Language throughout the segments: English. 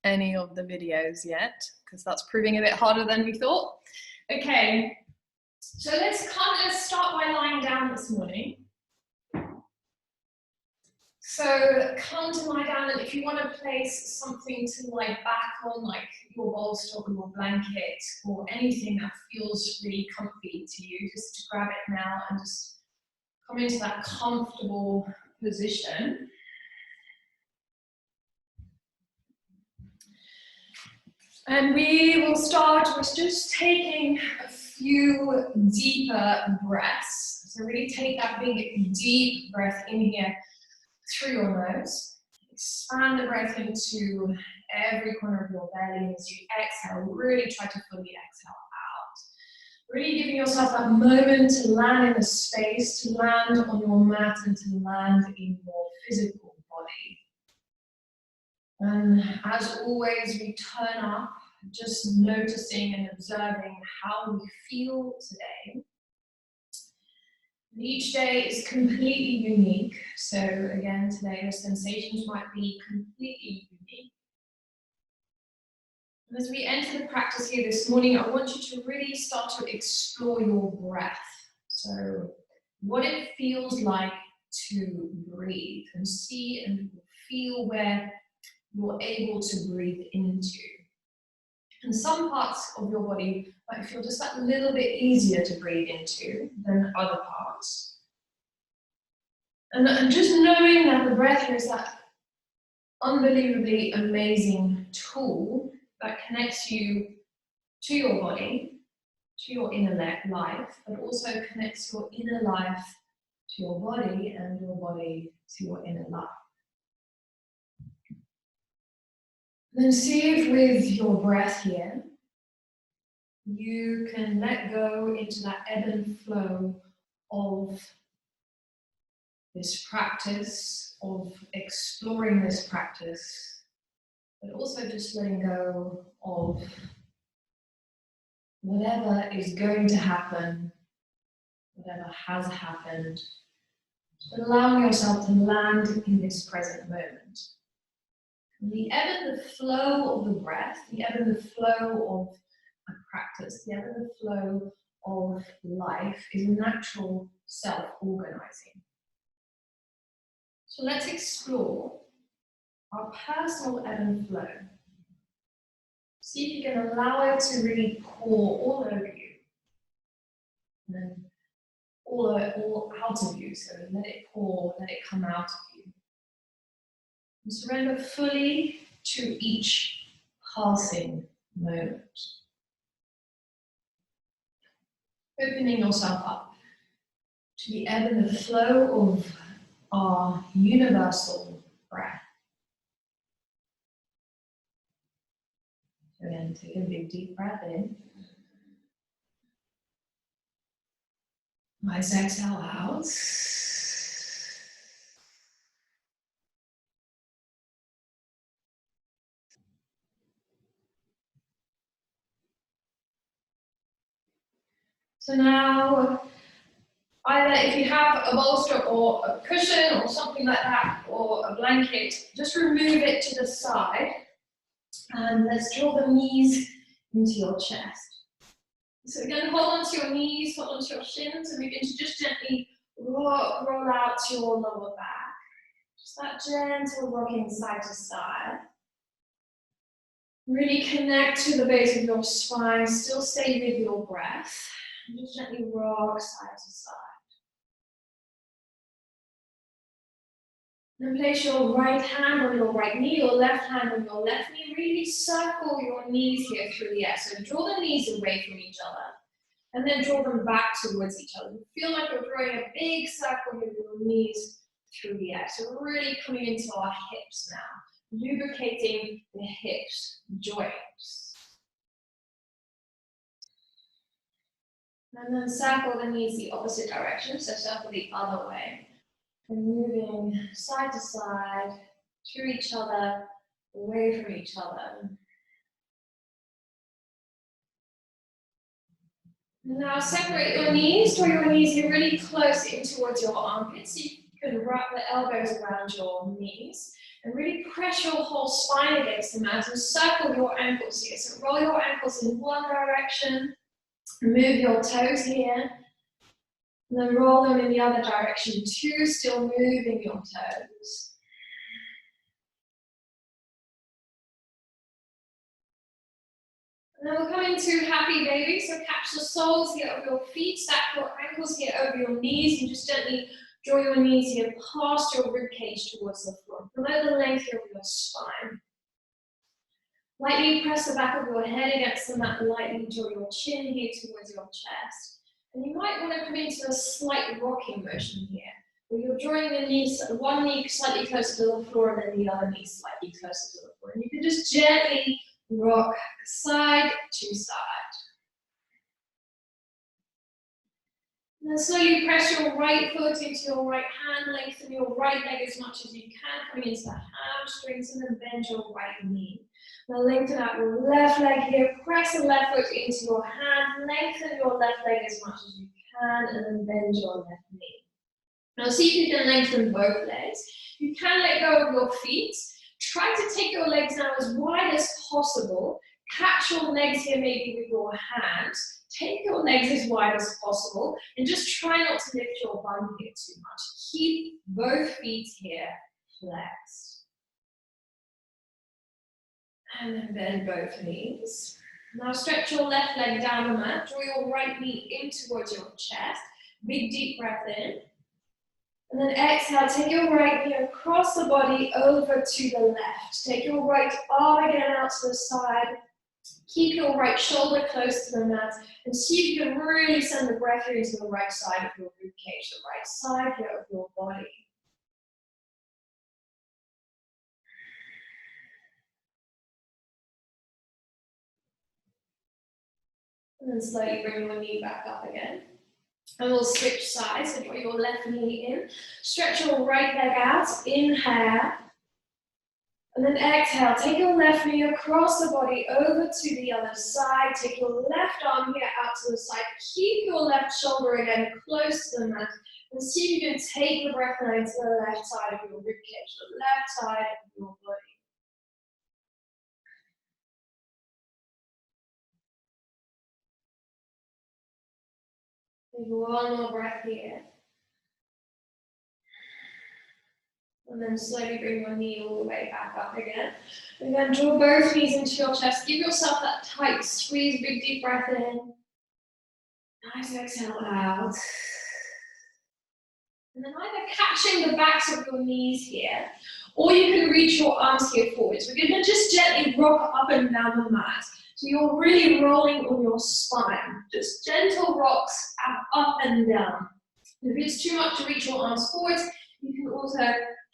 any of the videos yet, because that's proving a bit harder than we thought. Okay, so let's start by lying down this morning. So come to lie down, and if you want to place something to lie back on, like your bolster or your blanket or anything that feels really comfy to you, just to grab it now and just come into that comfortable position. And we will start with just taking a few deeper breaths. So really take that big deep breath in here through your nose. Expand the breath into every corner of your belly. As you exhale, really try to fully exhale out. Really giving yourself that moment to land in a space, to land on your mat and to land in your physical body. And as always, we turn up, just noticing and observing how we feel today. Each day is completely unique. So again, today the sensations might be completely unique. And as we enter the practice here this morning, I want you to really start to explore your breath. So what it feels like to breathe, and see and feel where you're able to breathe into. And some parts of your body might feel just that little bit easier to breathe into than other parts. And just knowing that the breath here is that unbelievably amazing tool that connects you to your body, to your inner life, but also connects your inner life to your body and your body to your inner life. Then see if with your breath here, you can let go into that ebb and flow of this practice, of exploring this practice, but also just letting go of whatever is going to happen, whatever has happened. Just allowing yourself to land in this present moment. The ebb and the flow of the breath, the ebb and the flow of a practice, the ebb and the flow of life is natural self-organizing. So let's explore our personal ebb and flow. See if you can allow it to really pour all over you. And then all out of you, so let it pour, let it come out of you. And surrender fully to each passing moment. Opening yourself up to the ebb and the flow of our universal breath. Again, take a big deep breath in. Nice exhale out. So now, either if you have a bolster or a cushion or something like that, or a blanket, just remove it to the side. And let's draw the knees into your chest. So again, hold on to your knees, hold on to your shins, and begin to just gently roll out your lower back. Just that gentle rocking side to side. Really connect to the base of your spine, still stay with your breath. And just gently rock side to side. Then place your right hand on your right knee, your left hand on your left knee. Really circle your knees here through the air. So draw the knees away from each other. And then draw them back towards each other. Feel like you're drawing a big circle with your knees through the air. So we're really coming into our hips now. Lubricating the hips, joints. And then circle the knees the opposite direction, so circle the other way. And moving side to side, through each other, away from each other. And now separate your knees, draw your knees here really close in towards your armpits. So you can wrap the elbows around your knees. And really press your whole spine against the mat and circle your ankles here. So roll your ankles in one direction, move your toes here, and then roll them in the other direction too, still moving your toes. And then we'll come into happy baby. So catch the soles here of your feet, stack your ankles here over your knees, and just gently draw your knees here past your rib cage towards the floor. Below the length here of your spine. Lightly press the back of your head against the mat, lightly draw your chin here towards your chest. And you might want to come into a slight rocking motion here, where you're drawing the knees, one knee slightly closer to the floor and then the other knee slightly closer to the floor. And you can just gently rock side to side. And then slowly press your right foot into your right hand, lengthen your right leg as much as you can, coming into the hamstrings, and then bend your right knee. Now lengthen out your left leg here, press the left foot into your hand, lengthen your left leg as much as you can, and then bend your left knee. Now see if you can lengthen both legs. You can let go of your feet. Try to take your legs now as wide as possible. Catch your legs here maybe with your hands. Take your legs as wide as possible and just try not to lift your bum here too much. Keep both feet here flexed. And then bend both knees. Now stretch your left leg down the mat. Draw your right knee in towards your chest. Big deep breath in. And then exhale, take your right knee across the body over to the left. Take your right arm again out to the side. Keep your right shoulder close to the mat and see if you can really send the breath here into the right side of your rib cage, the right side here of your body. And then slowly bring your knee back up again. And we'll switch sides, so draw your left knee in. Stretch your right leg out, inhale. And then exhale, take your left knee across the body over to the other side. Take your left arm here out to the side. Keep your left shoulder again close to the mat. And see if you can take the breath line to the left side of your rib cage, the left side of your body. Take one more breath here. And then slowly bring your knee all the way back up again. And then draw both knees into your chest. Give yourself that tight squeeze, big deep breath in. Nice exhale out. And then either catching the backs of your knees here, or you can reach your arms here forwards. We're going to just gently rock up and down the mat. So you're really rolling on your spine. Just gentle rocks up and down. If it's too much to reach your arms forwards, you can also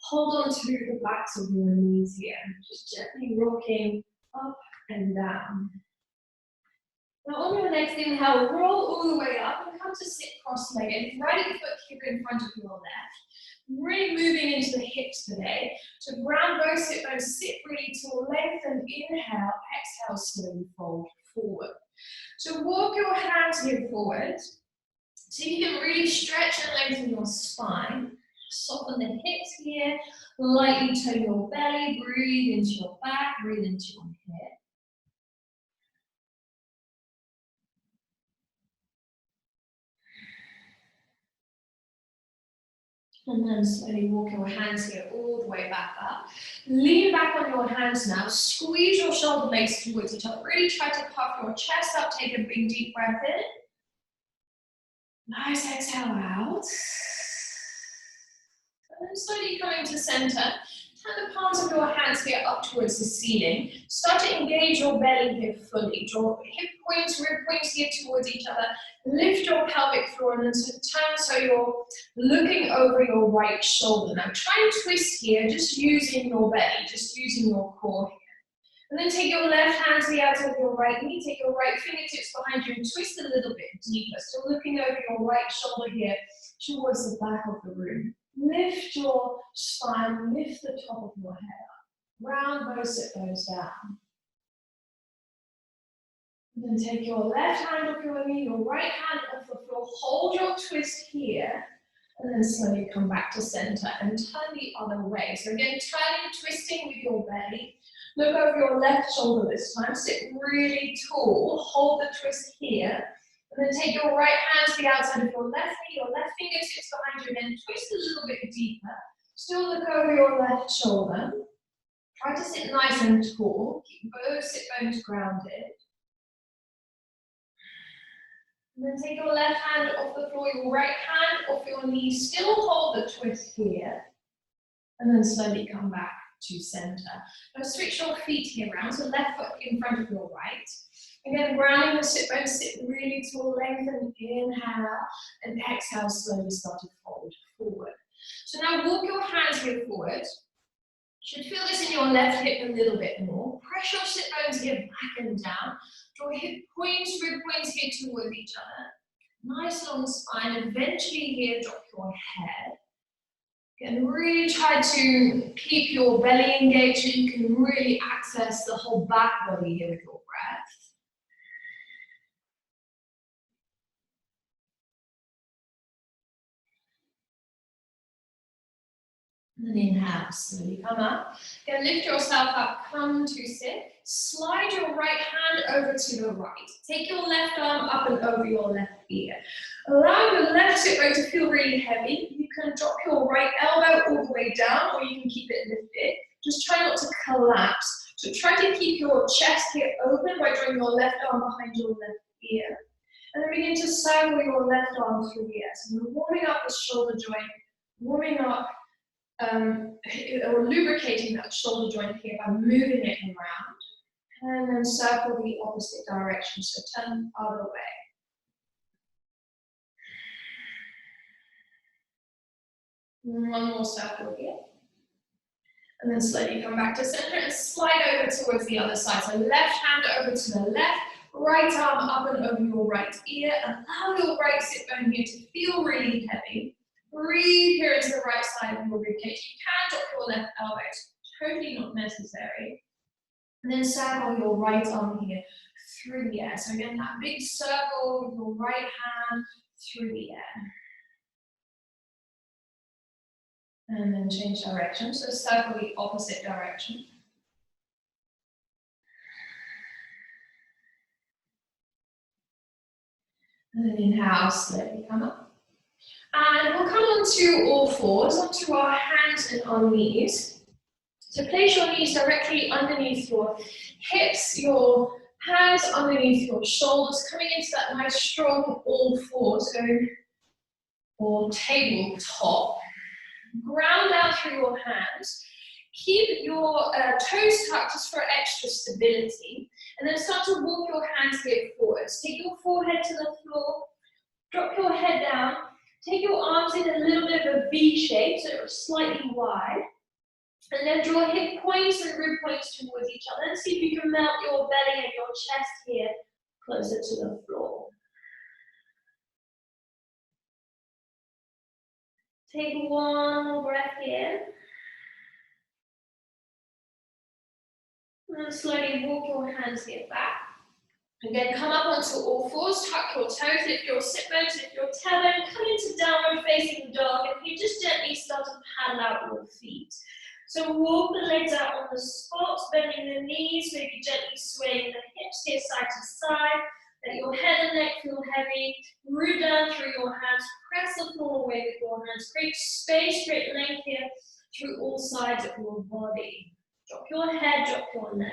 hold on to the backs of your knees here. Just gently rocking up and down. Now on your next inhale, roll all the way up and come to sit cross-legged. Right foot here in front of your left. Really moving into the hips today. So ground both sit bones, sit really tall, lengthen, inhale, exhale, slowly fold forward. So walk your hands here forward. So you can really stretch and lengthen your spine. Soften the hips here, lightly turn your belly, breathe into your back, breathe into your hip. And then slowly walk your hands here all the way back up. Lean back on your hands now, squeeze your shoulder blades towards each other. Really try to puff your chest up, take a big deep breath in. Nice exhale out. And then slowly coming to center. Turn the palms of your hands here up towards the ceiling. Start to engage your belly here fully. Draw hip points, rib points here towards each other. Lift your pelvic floor and then turn so you're looking over your right shoulder. Now try and twist here, just using your belly, just using your core here. And then take your left hand to the outside of your right knee, take your right fingertips behind you and twist a little bit deeper. Still looking over your right shoulder here towards the back of the room. Lift your spine, lift the top of your head up. Round both sit bones down. And then take your left hand off your knee, your right hand off the floor. Hold your twist here. And then slowly come back to center and turn the other way. So again, turning, twisting with your belly. Look over your left shoulder this time. Sit really tall. Hold the twist here. And then take your right hand to the outside of your left knee, your left fingertips behind you, and then twist a little bit deeper. Still look over your left shoulder. Try to sit nice and tall. Keep both sit bones grounded. And then take your left hand off the floor, your right hand off your knees. Still hold the twist here. And then slowly come back to center. Now switch your feet here around, so left foot in front of your right. Again, grounding the sit bones, sit really tall, lengthen, inhale, and exhale, slowly start to fold forward. So now walk your hands here forward. You should feel this in your left hip a little bit more. Press your sit bones here back and down. Draw hip points, rib points here towards each other. Nice long spine. Eventually here, drop your head. And really try to keep your belly engaged so you can really access the whole back body here with your breath. And then inhale, slowly come up. Then lift yourself up, come to sit. Slide your right hand over to the right. Take your left arm up and over your left ear. Allow your left sit bone to feel really heavy. You can drop your right elbow all the way down, or you can keep it lifted. Just try not to collapse. So try to keep your chest here open by drawing your left arm behind your left ear. And then begin to circle your left arm through the air. So you're warming up the shoulder joint, warming up or lubricating that shoulder joint here by moving it around. And then circle the opposite direction, so turn the other way. And one more circle here. And then slowly come back to center and slide over towards the other side. So left hand over to the left, right arm up and over your right ear. Allow your right sit bone here to feel really heavy. Breathe here into the right side of your ribcage. You can drop your left elbow, it's totally not necessary. And then circle your right arm here through the air. So again, that big circle with your right hand through the air. And then change direction, so circle the opposite direction. And then inhale, slowly come up. And we'll come onto all fours, onto our hands and our knees. So place your knees directly underneath your hips, your hands underneath your shoulders, coming into that nice strong all fours, going or tabletop. Ground down through your hands. Keep your toes tucked just for extra stability. And then start to walk your hands here forwards. Take your forehead to the floor. Drop your head down. Take your arms in a little bit of a V shape, so it's slightly wide. And then draw hip points and rib points towards each other. And see if you can melt your belly and your chest here closer to the floor. Take one more breath here. And then slowly walk your hands here back. Again, come up onto all fours, tuck your toes, lift your sit bones, lift your tailbone, come into downward facing dog, and you just gently start to paddle out your feet. So walk the legs out on the spot, bending the knees, maybe gently swaying the hips here side to side. Let your head and neck feel heavy. Root down through your hands, press the floor away with your hands. Create space, create length here through all sides of your body. Drop your head, drop your neck.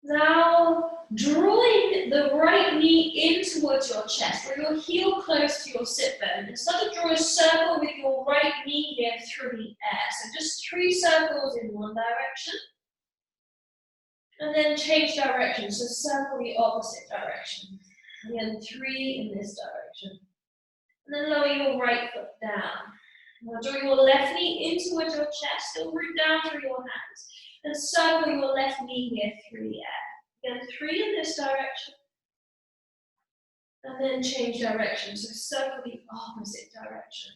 Now, drawing the right knee in towards your chest, or your heel close to your sit bone, and start to draw a circle with your right knee here through the air. So just 3 circles in one direction. And then change direction, so circle the opposite direction. Again, 3 in this direction. And then lower your right foot down. Now draw your left knee in towards your chest, still root down through your hands. And circle your left knee here through the air. Again, 3 in this direction. And then change direction, so circle the opposite direction.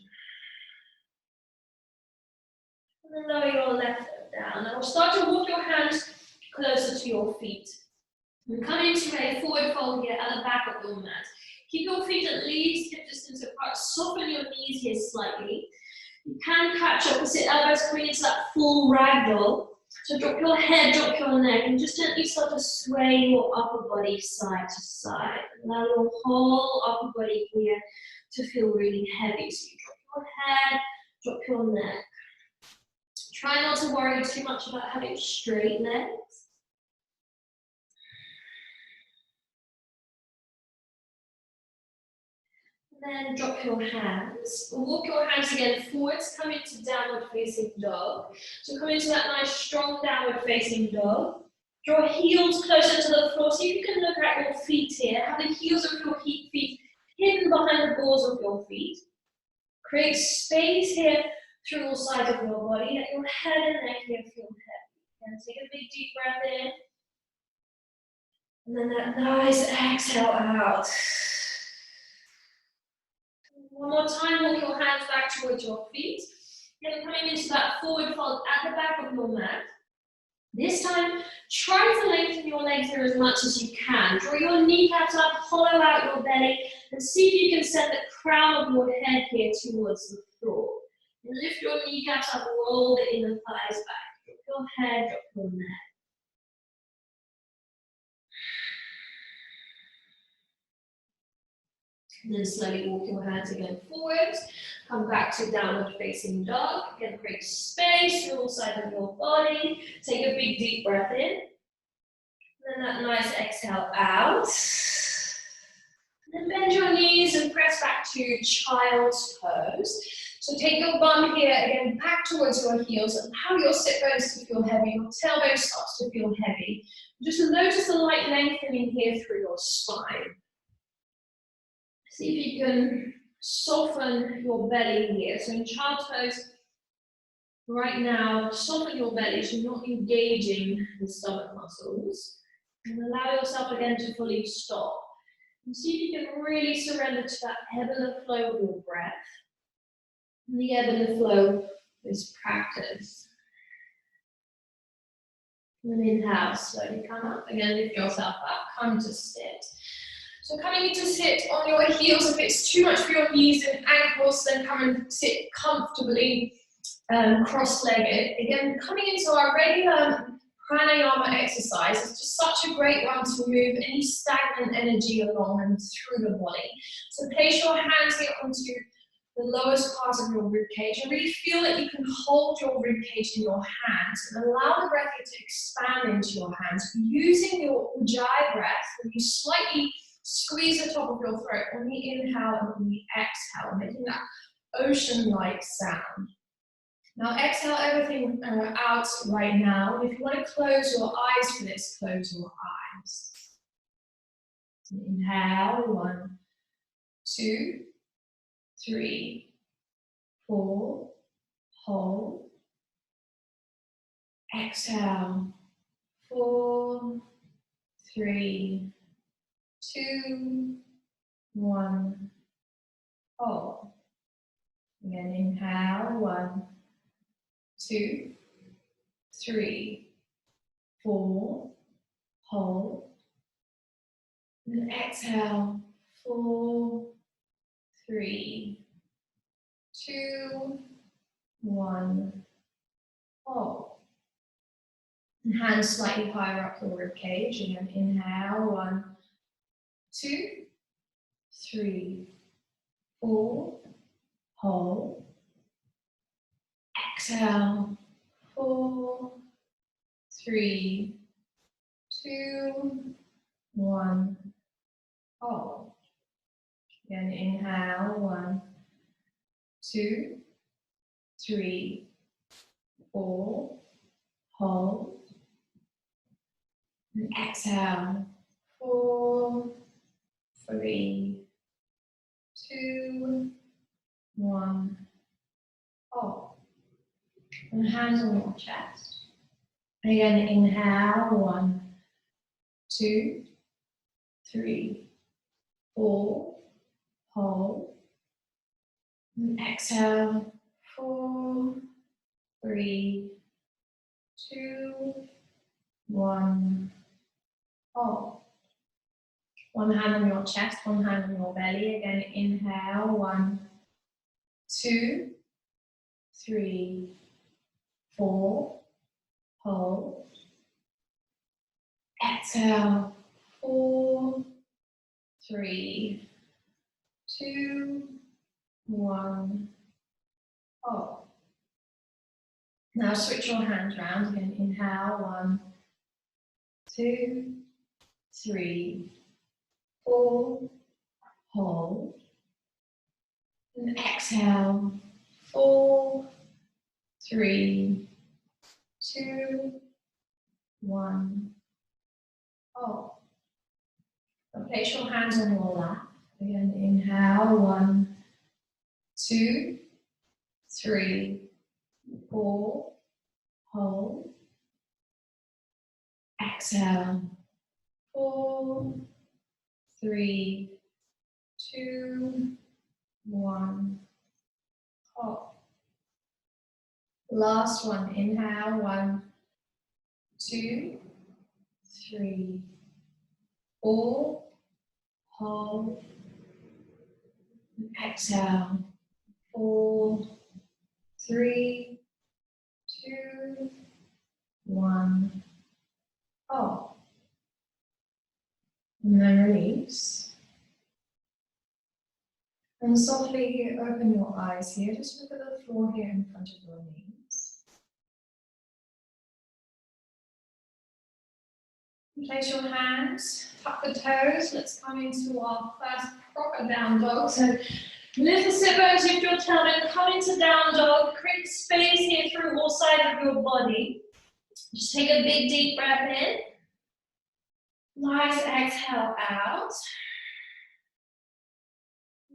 And then lower your left foot down. Now we'll start to walk your hands closer to your feet. And come into a forward fold here at the back of your mat. Keep your feet at least hip distance apart. Soften your knees here slightly. You can catch opposite elbows coming into that full ragdoll. So drop your head, drop your neck, and just gently start to sway your upper body side to side. Allow your whole upper body here to feel really heavy. So you drop your head, drop your neck. Try not to worry too much about having straight legs. Then drop your hands. Walk your hands again forwards, come into downward facing dog. So come into that nice strong downward facing dog. Draw heels closer to the floor. See if you can look at your feet here. Have the heels of your feet hidden behind the balls of your feet. Create space here through all sides of your body. Let your head and neck here feel heavy. And take a big deep breath in. And then that nice exhale out. One more time, walk your hands back towards your feet. Then coming into that forward fold at the back of your mat. This time, try to lengthen your legs here as much as you can. Draw your kneecaps up, hollow out your belly, and see if you can send the crown of your head here towards the floor. And lift your kneecaps up, roll the inner thighs back. Drop your head, drop your neck. And then slowly walk your hands again forwards. Come back to downward facing dog. Again, create space through all sides of your body. Take a big deep breath in. And then that nice exhale out. And then bend your knees and press back to child's pose. So take your bum here again back towards your heels. Allow your sit bones to feel heavy. Your tailbone starts to feel heavy. Just notice a light lengthening here through your spine. See if you can soften your belly here. So in child's pose, right now, soften your belly so you're not engaging the stomach muscles. And allow yourself again to fully stop. And see if you can really surrender to that ebb and flow of your breath. And the ebb and the flow is practice. And then inhale, slowly come up. Again, lift yourself up, come to sit. So coming into sit on your heels, if it's too much for your knees and ankles, then come and sit comfortably cross-legged. Again, coming into our regular pranayama exercise, it's just such a great one to move any stagnant energy along and through the body. So place your hands here onto the lowest part of your ribcage and really feel that you can hold your ribcage in your hands and allow the breath here to expand into your hands using your ujjayi breath when you slightly squeeze the top of your throat on the inhale and on the exhale, making that ocean-like sound. Now exhale everything out right now. If you want to close your eyes for this, close your eyes. Inhale, 1, 2, 3, 4, hold. Exhale, 4, 3, 2, 1, hold. Again, inhale, 1, 2, 3, 4, hold. And exhale, 4, 3, 2, 1, hold. And hands slightly higher up your ribcage. Again, inhale, 1, 2, 3, 4, hold. Exhale, 4, 3, 2, 1, hold. Again, inhale, 1, 2, 3, 4, hold. And exhale, 4, 3, 2, 1, hold. And hands on your chest. Again, inhale, 1, 2, 3, 4, hold. And exhale, 4, 3, 2, 1, hold. One hand on your chest, one hand on your belly. Again, inhale, 1, 2, 3, 4, hold. Exhale, 4, 3, 2, 1, hold. Now switch your hands round. Again, inhale, 1, 2, 3, 4, hold. And exhale, 4, 3, 2, 1, hold. Now place your hands on your lap. Again, inhale, 1, 2, 3, 4, hold. Exhale, 4, 3, 2, 1, hold. Last one, inhale, 1, 2, 3, 4, hold. Exhale, 4, 3, 2, 1, hold. And then release. And softly open your eyes here. Just look at the floor here in front of your knees. Place your hands, tuck the toes. Let's come into our first proper down dog. So lift the sit bones, lift your tailbone, come into down dog. Create space here through all sides of your body. Just take a big deep breath in. Nice exhale out.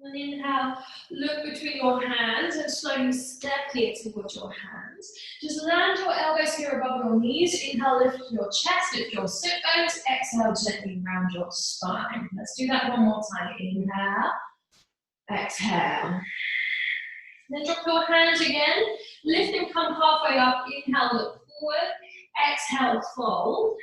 And inhale, look between your hands and slowly step here towards your hands. Just land your elbows here above your knees. Inhale, lift your chest, lift your sit bones. Exhale, gently round your spine. Let's do that one more time. Inhale, exhale. Then drop your hands again. Lift and come halfway up. Inhale, look forward. Exhale, fold.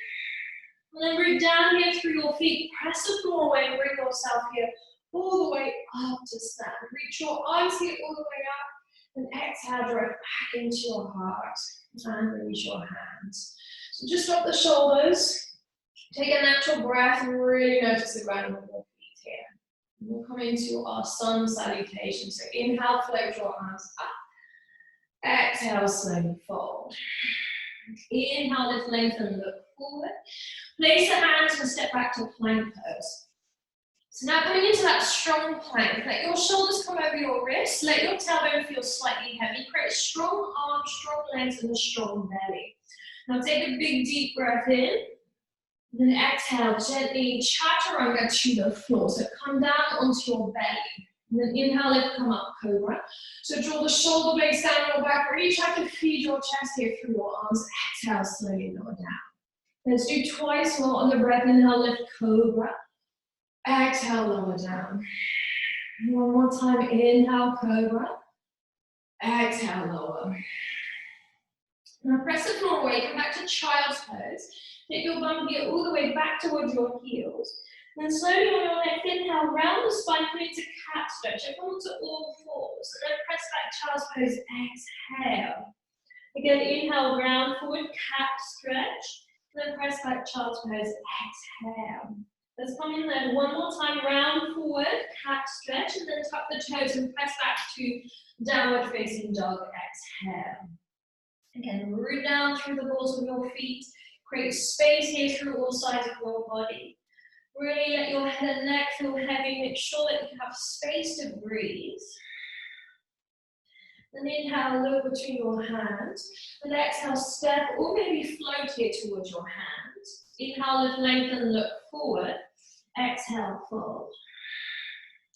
And then root down here through your feet. Press the floor away and bring yourself here all the way up to stand. Reach your arms here all the way up. And exhale, drive back into your heart. And release your hands. So just drop the shoulders. Take a natural breath and really notice the ground of your feet here. And we'll come into our sun salutation. So inhale, float your arms up. Exhale, slowly fold. Inhale, lift, lengthen, look forward. Place the hands and step back to plank pose. So now coming into that strong plank, let your shoulders come over your wrists, let your tailbone feel slightly heavy, create strong arms, strong legs and a strong belly. Now take a big deep breath in, and then exhale, gently chaturanga to the floor. So come down onto your belly, and then inhale, lift, come up, cobra. So draw the shoulder blades down your back, really try to feed your chest here through your arms. Exhale, slowly lower down. Let's do twice more on the breath, inhale, lift, cobra. Exhale, lower down. One more time, inhale, cobra. Exhale, lower. Now press the floor away, come back to child's pose. Take your bum here all the way back towards your heels. Then slowly on your next inhale, round the spine, come into cat stretch. Come onto all fours. And then press back, child's pose, exhale. Again, inhale, round forward, cat stretch. Then press back, child's pose, exhale. Let's come in there one more time, round forward, cat stretch, and then tuck the toes and press back to downward facing dog, exhale. Again, root down through the balls of your feet, create space here through all sides of your body. Really let your head and neck feel heavy, make sure that you have space to breathe. Then inhale, look between your hands, and exhale, step or maybe float here towards your hands. Inhale, lift, lengthen, look forward. Exhale, fold.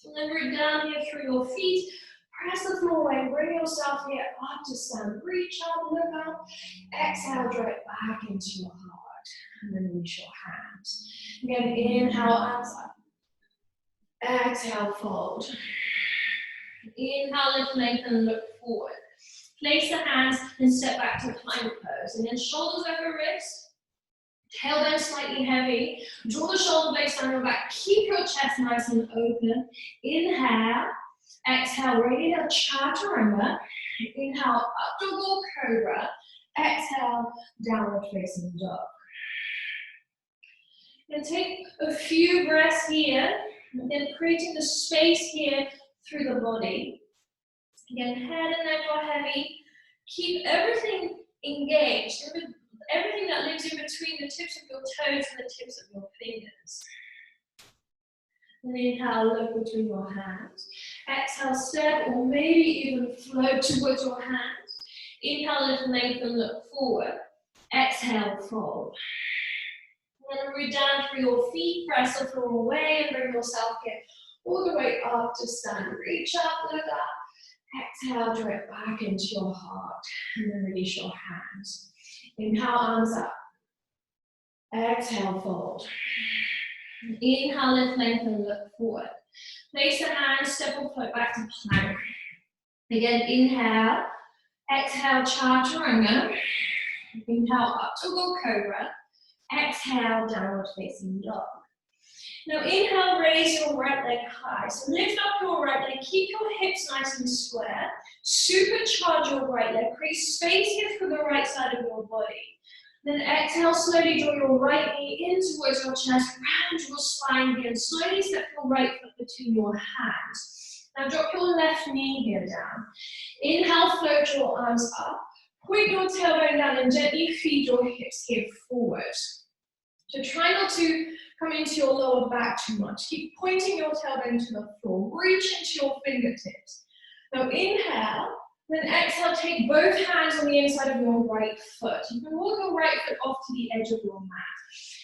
And then root down here through your feet. Press the floor away. Bring yourself here up to stand. Reach up, look up. Exhale, draw it back into your heart. And then release your hands. Again, inhale, arms up. Exhale, fold. Inhale, lift, lengthen, look forward. Place the hands and step back to plank pose. And then shoulders over wrists. Tailbone slightly heavy. Draw the shoulder blades down your back. Keep your chest nice and open. Inhale. Exhale, radial chaturanga. Inhale, upward cobra. Exhale, downward facing dog. And take a few breaths here. And then creating the space here through the body. Again, head and neck are heavy. Keep everything engaged. Everything that lives in between the tips of your toes and the tips of your fingers. And inhale, look between your hands. Exhale, step or maybe even float towards your hands. Inhale, lift, lengthen, look forward. Exhale, fold. And then root down through your feet, press the floor away and bring yourself here all the way up to stand. Reach up, look up. Exhale, draw it back into your heart. And then release your hands. Inhale, arms up. Exhale, fold. Inhale, lift, lengthen, look forward. Place the hands, step or float back to plank. Again, inhale. Exhale, chaturanga. Inhale, up to go cobra. Exhale, downward facing dog. Now inhale, raise your right leg high. So lift up your right leg, keep your hips nice and square. Supercharge your right leg, create space here for the right side of your body. Then exhale, slowly draw your right knee in towards your chest, round your spine here, and slowly step your right foot between your hands. Now drop your left knee here down. Inhale, float your arms up. Point your tailbone down and gently feed your hips here forward. So try not to come into your lower back too much. Keep pointing your tailbone to the floor. Reach into your fingertips. Now inhale, then exhale, take both hands on the inside of your right foot. You can walk your right foot off to the edge of your mat.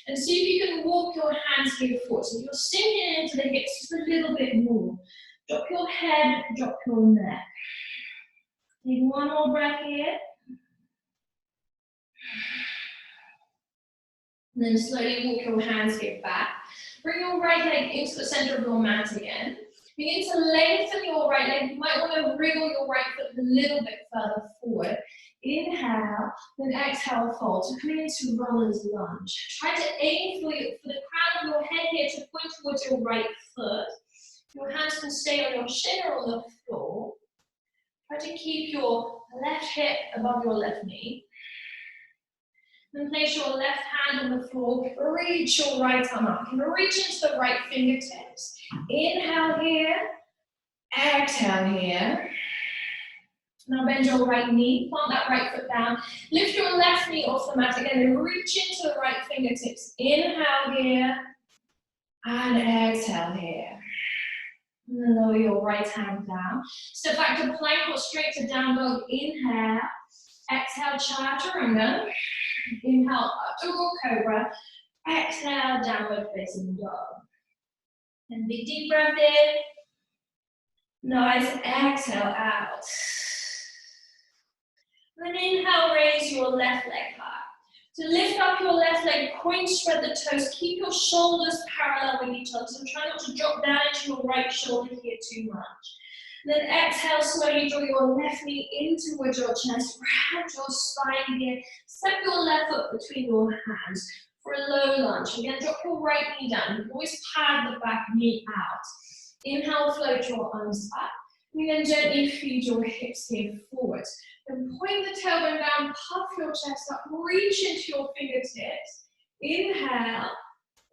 And see if you can walk your hands here forward. So you're sinking into the hips just a little bit more. Drop your head, drop your neck. Take one more breath here. And then slowly walk your hands here back. Bring your right leg into the center of your mat again. Begin to lengthen your right leg. You might want to wriggle your right foot a little bit further forward. Inhale, then exhale, fold. So coming into runner's lunge. Try to aim for the crown of your head here to point towards your right foot. Your hands can stay on your shin or on the floor. Try to keep your left hip above your left knee. Then place your left hand on the floor, reach your right arm up. You can reach into the right fingertips. Inhale here, exhale here. Now bend your right knee, plant that right foot down. Lift your left knee off the mat again and reach into the right fingertips. Inhale here, and exhale here. And then lower your right hand down. Step back to plank or straight to down dog. Inhale, exhale, chaturanga. Inhale, up to cobra. Exhale, downward facing dog. And big deep breath in. Nice exhale out. Then inhale, raise your left leg high. So lift up your left leg, point, spread the toes. Keep your shoulders parallel with each other. So try not to drop down into your right shoulder here too much. Then exhale, slowly draw your left knee in towards your chest, round your spine here. Step your left foot between your hands for a low lunge. Again, drop your right knee down. You can always pad the back knee out. Inhale, float your arms up. And then gently feed your hips here forward. Then point the tailbone down, puff your chest up, reach into your fingertips. Inhale.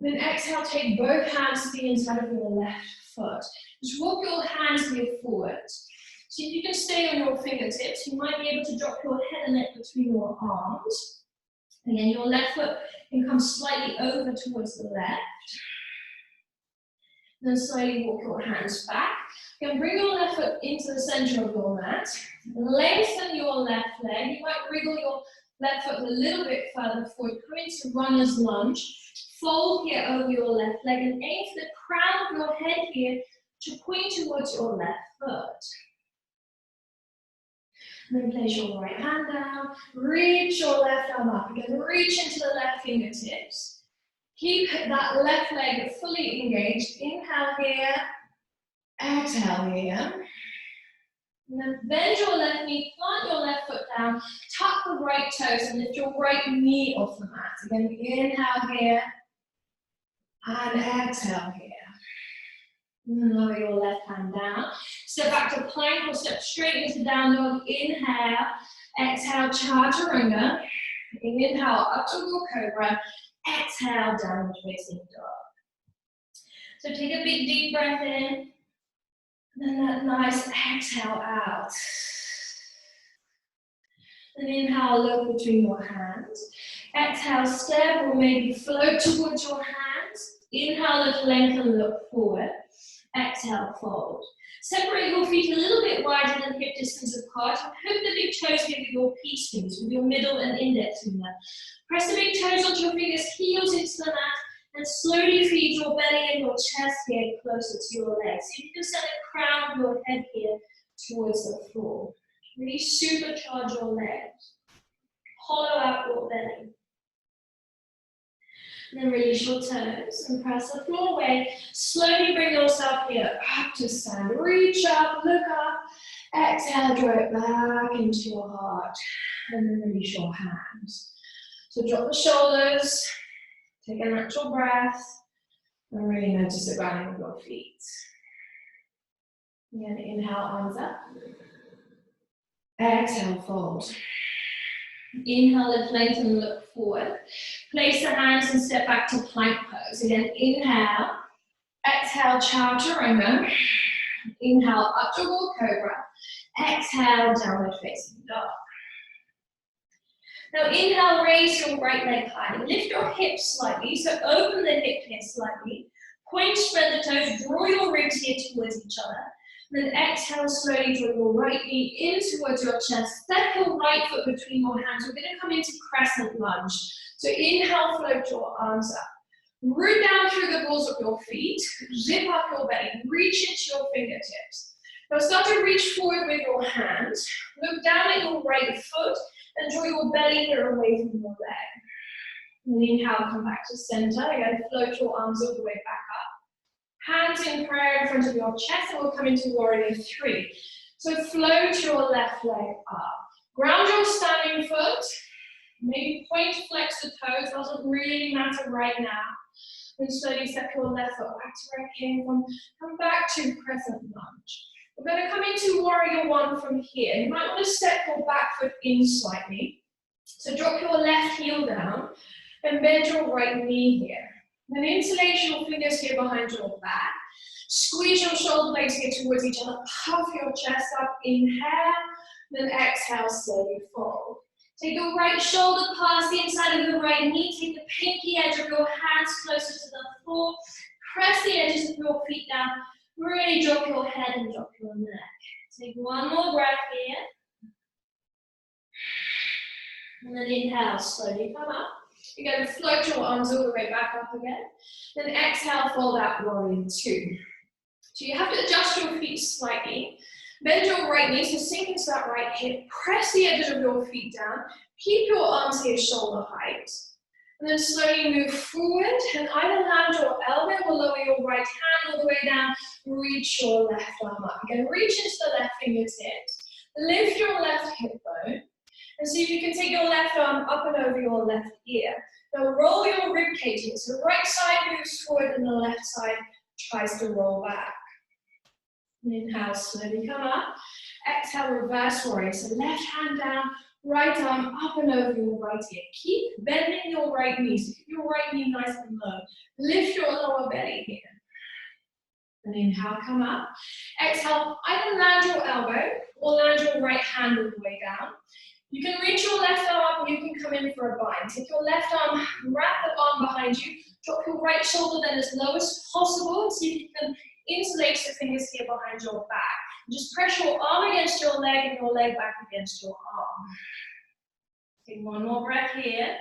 Then exhale, take both hands to the inside of your left foot. Just walk your hands here forward. See if you can stay on your fingertips. You might be able to drop your head and neck between your arms. Again, your left foot can come slightly over towards the left. Then slowly walk your hands back. You can bring your left foot into the center of your mat. Lengthen your left leg. You might wriggle your left foot a little bit further forward. Come into runner's lunge. Fold here over your left leg and aim for the crown of your head here to point towards your left foot. And then place your right hand down, reach your left arm up. Again, reach into the left fingertips. Keep that left leg fully engaged. Inhale here, exhale here. And then bend your left knee, plant your left foot down, tuck the right toes and lift your right knee off the mat. Again, inhale here and exhale here. And then lower your left hand down. Step back to plank or step straight into down dog. Inhale, exhale, chaturanga. Inhale, up to cobra. Exhale, downward facing dog. So take a big deep breath in. And then that nice exhale out. And inhale, look between your hands. Exhale, step or maybe float towards your hands. Inhale, lift, lengthen, look forward. Exhale, fold. Separate your feet a little bit wider than hip distance apart. And hook the big toes here with your peace fingers, with your middle and index finger. Press the big toes onto your fingers, heels into the mat, and slowly feed your belly and your chest here closer to your legs. So you can send the crown of your head here towards the floor. Really supercharge your legs. Hollow out your belly. Then release your toes and press the floor away. Slowly bring yourself here up to stand. Reach up, look up. Exhale, draw it back into your heart. And then release your hands. So drop the shoulders. Take a natural breath. And really notice the grounding of your feet. Again, inhale, arms up. Exhale, fold. Inhale, lift, lengthen, look forward. Place the hands and step back to plank pose. Again, inhale. Exhale, chaturanga. Inhale, up to cobra. Exhale, downward facing dog. Now inhale, raise your right leg high. Lift your hips slightly, so open the hip here slightly. Point, spread the toes, draw your ribs here towards each other. Then exhale, slowly draw your right knee in towards your chest. Step your right foot between your hands. We're going to come into crescent lunge. So inhale, float your arms up. Root down through the balls of your feet. Zip up your belly. Reach into your fingertips. Now start to reach forward with your hands. Look down at your right foot and draw your belly here away from your leg. And inhale, come back to center. Again, float your arms all the way back up. Hands in prayer in front of your chest, and we'll come into warrior three. So float your left leg up. Ground your standing foot. Maybe point, flex the toes. Doesn't really matter right now. And slowly step your left foot back to where it came from. Come back to crescent lunge. We're going to come into warrior one from here. You might want to step your back foot in slightly. So drop your left heel down and bend your right knee here. Then interlace your fingers here behind your back. Squeeze your shoulder blades here towards each other. Puff your chest up. Inhale. Then exhale, slowly fold. Take your right shoulder past the inside of your right knee. Take the pinky edge of your hands closer to the floor. Press the edges of your feet down. Really drop your head and drop your neck. Take one more breath here. And then inhale, slowly come up. You're going to float your arms all the way back up again. Then exhale, fold out, warrior two. So you have to adjust your feet slightly. Bend your right knee, so sink into that right hip. Press the edges of your feet down. Keep your arms here shoulder height. And then slowly move forward and either land your elbow or lower your right hand all the way down. Reach your left arm up. You're going to reach into the left fingertips. Lift your left hip bone. And see if you can take your left arm up and over your left ear. Now roll your rib cage in. So the right side moves forward and the left side tries to roll back. Inhale, slowly come up. Exhale, reverse warrior. So left hand down, right arm up and over your right ear. Keep bending your right knee. So keep your right knee nice and low. Lift your lower belly here. And inhale, come up. Exhale, either land your elbow or land your right hand all the way down. You can reach your left arm up, or you can come in for a bind. Take your left arm, wrap the arm behind you, drop your right shoulder then as low as possible, and see if you can interlace the fingers here behind your back. And just press your arm against your leg and your leg back against your arm. Take one more breath here.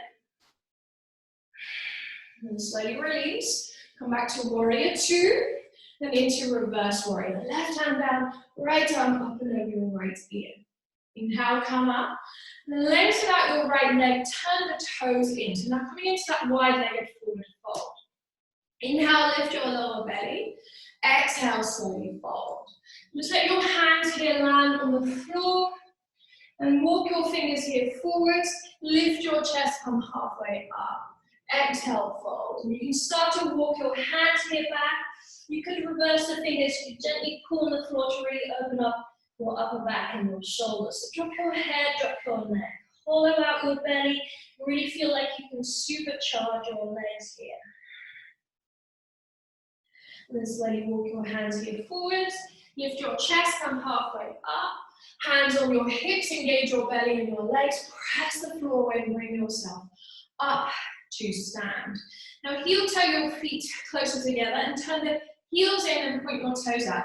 And then slowly release. Come back to warrior two, then into reverse warrior. Left hand down, right arm up and over your right ear. Inhale, come up. And lengthen out your right leg, turn the toes in. So now coming into that wide-legged forward fold. Inhale, lift your lower belly. Exhale, slowly fold. Just let your hands here land on the floor and walk your fingers here forwards. Lift your chest, come halfway up. Exhale, fold. And you can start to walk your hands here back. You could reverse the fingers. You gently pull on the floor to really open up your upper back and your shoulders. So drop your head, drop your neck. Hollow out your belly. Really feel like you can supercharge your legs here. And then slowly walk your hands here forwards. Lift your chest, come halfway up. Hands on your hips, engage your belly and your legs. Press the floor away and bring yourself up to stand. Now heel toe your feet closer together and turn the heels in and point your toes out.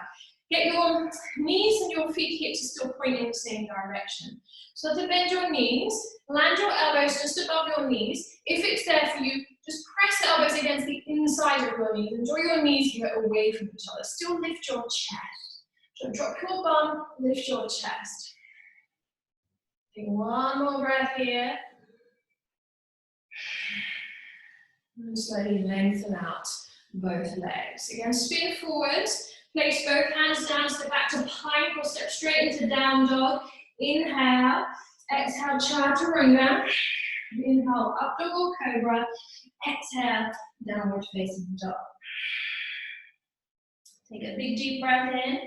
Get your knees and your feet here to still point in the same direction. So to bend your knees, land your elbows just above your knees. If it's there for you, just press the elbows against the inside of your knees and draw your knees here away from each other. Still lift your chest. So drop your bum, lift your chest. Take one more breath here. And slowly lengthen out both legs. Again, spin forwards. Place both hands down, step back to plank or step straight into down dog. Inhale. Exhale, chaturanga. Inhale, up dog or cobra. Exhale, downward facing dog. Take a big deep breath in.